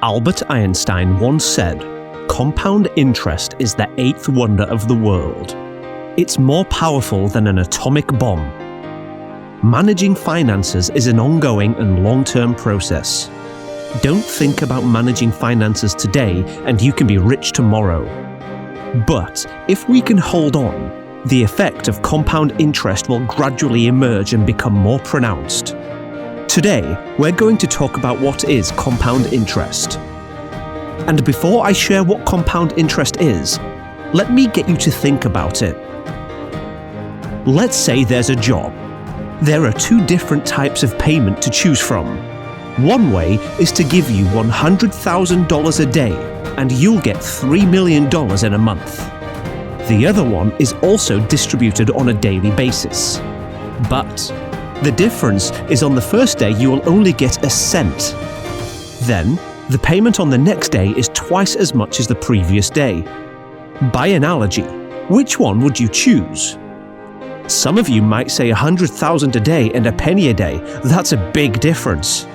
Albert Einstein once said, "Compound interest is the eighth wonder of the world. It's more powerful than an atomic bomb." Managing finances is an ongoing and long-term process. Don't think about managing finances today and you can be rich tomorrow. But if we can hold on, the effect of compound interest will gradually emerge and become more pronounced. Today, we're going to talk about what is compound interest. And before I share what compound interest is, let me get you to think about it. Let's say there's a job. There are two different types of payment to choose from. One way is to give you $100,000 a day and you'll get $3 million in a month. The other one is also distributed on a daily basis. But the difference is on the first day you will only get a cent. Then, the payment on the next day is twice as much as the previous day. By analogy, which one would you choose? Some of you might say $100,000 a day and a penny a day. That's a big difference.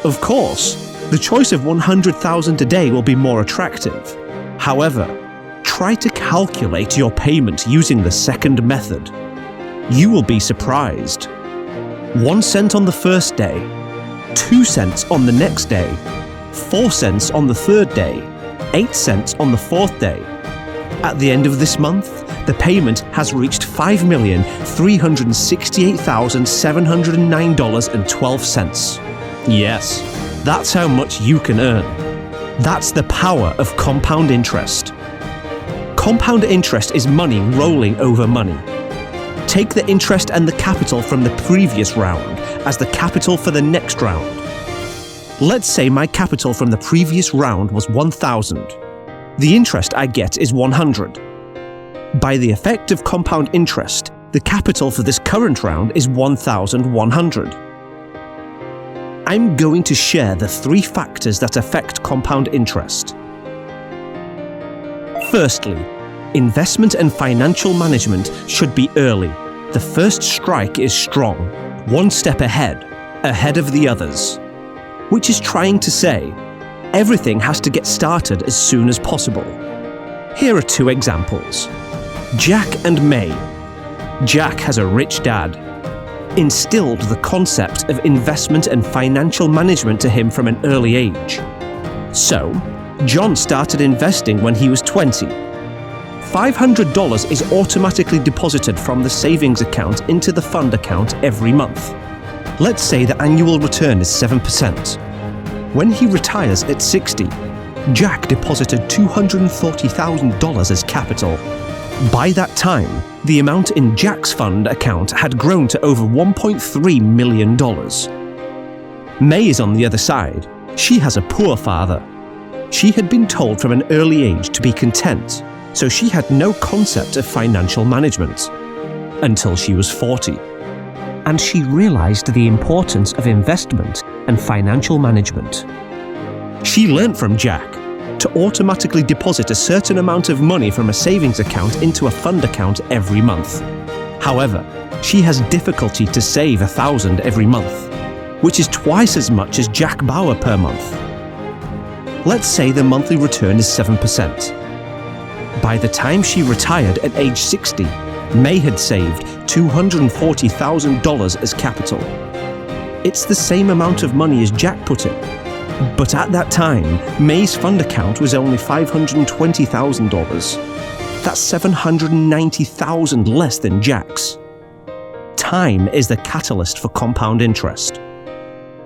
Of course, the choice of $100,000 a day will be more attractive. However, try to calculate your payment using the second method. You will be surprised. 1 cent on the first day, 2 cents on the next day, 4 cents on the third day, 8 cents on the fourth day. At the end of this month, the payment has reached $5,368,709.12. Yes, that's how much you can earn. That's the power of compound interest. Compound interest is money rolling over money. Take the interest and the capital from the previous round as the capital for the next round. Let's say my capital from the previous round was 1,000. The interest I get is 100. By the effect of compound interest, the capital for this current round is 1,100. I'm going to share the 3 factors that affect compound interest. Firstly, investment and financial management should be early. The first strike is strong, 1 step ahead of the others. Which is trying to say, everything has to get started as soon as possible. Here are 2 examples. Jack and May. Jack has a rich dad. Instilled the concept of investment and financial management to him from an early age. So, John started investing when he was 20. $500 is automatically deposited from the savings account into the fund account every month. Let's say the annual return is 7%. When he retires at 60, Jack deposited $240,000 as capital. By that time, the amount in Jack's fund account had grown to over $1.3 million. May is on the other side. She has a poor father. She had been told from an early age to be content, so she had no concept of financial management until she was 40. And she realized the importance of investment and financial management. She learnt from Jack to automatically deposit a certain amount of money from a savings account into a fund account every month. However, she has difficulty to save $1,000 every month, which is twice as much as Jack Bauer per month. Let's say the monthly return is 7%. By the time she retired at age 60, May had saved $240,000 as capital. It's the same amount of money as Jack put in. But at that time, May's fund account was only $520,000. That's $790,000 less than Jack's. Time is the catalyst for compound interest.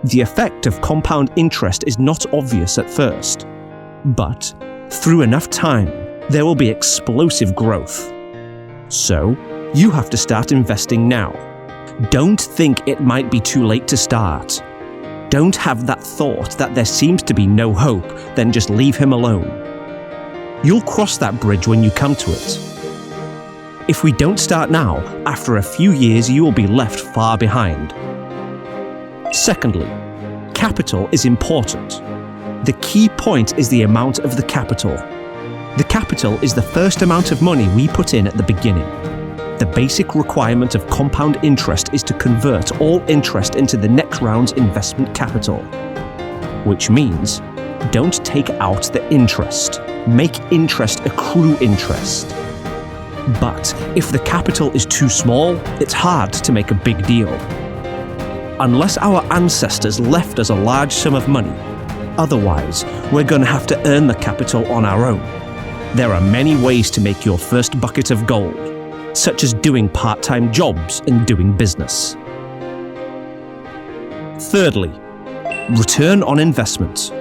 The effect of compound interest is not obvious at first, but through enough time, there will be explosive growth. So, you have to start investing now. Don't think it might be too late to start. Don't have that thought that there seems to be no hope, then just leave him alone. You'll cross that bridge when you come to it. If we don't start now, after a few years you will be left far behind. Secondly, capital is important. The key point is the amount of the capital. The capital is the first amount of money we put in at the beginning. The basic requirement of compound interest is to convert all interest into the next round's investment capital. Which means, Don't take out the interest. Make interest accrue interest. But if the capital is too small, it's hard to make a big deal. Unless our ancestors left us a large sum of money, otherwise, we're going to have to earn the capital on our own. There are many ways to make your first bucket of gold, such as doing part-time jobs and doing business. Thirdly, return on investment.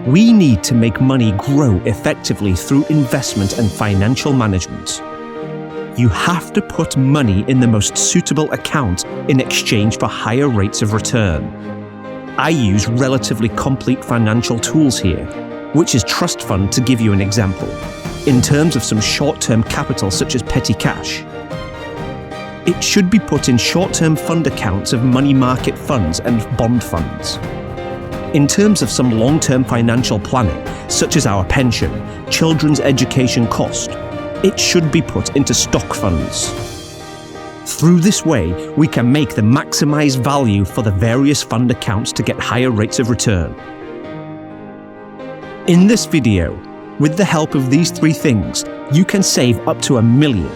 We need to make money grow effectively through investment and financial management. You have to put money in the most suitable account in exchange for higher rates of return. I use relatively complete financial tools here, which is trust fund to give you an example, in terms of some short-term capital such as petty cash. It should be put in short-term fund accounts of money market funds and bond funds. In terms of some long-term financial planning, such as our pension, children's education cost, it should be put into stock funds. Through this way, we can make the maximized value for the various fund accounts to get higher rates of return. In this video, with the help of these three things, you can save up to $1 million.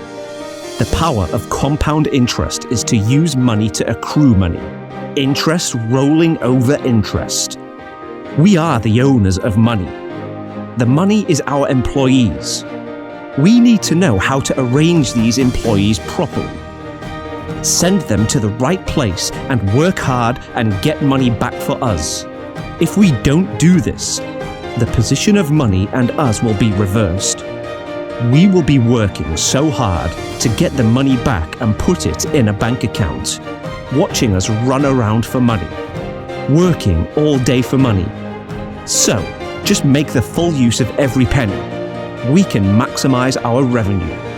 The power of compound interest is to use money to accrue money. Interest rolling over interest. We are the owners of money. The money is our employees. We need to know how to arrange these employees properly. Send them to the right place and work hard and get money back for us. If we don't do this, the position of money and us will be reversed. We will be working so hard to get the money back and put it in a bank account, watching us run around for money, working all day for money. So, just make the full use of every penny. We can maximize our revenue.